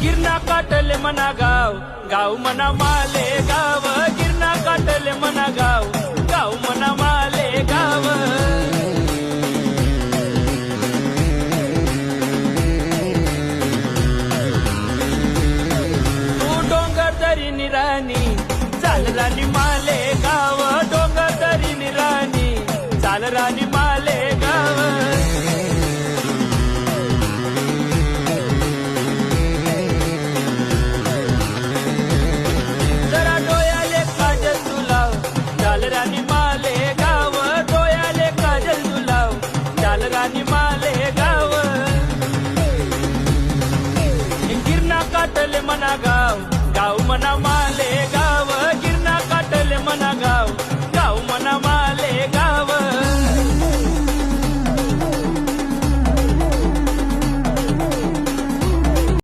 गिरणा काटले मना गाव गाव मना माले गाव गिरणा काटले मना गाव गाव मना माले गाव तू डोंगर दरी निराणी चाल राणी माले गाव डोंगर दरी निराणी चाल राणी माले गाव राणी माले गाव डोयाले काजल तुलाव चाल राणी माले गाव गिरणा काटले मना गाव गाव मना माले गाव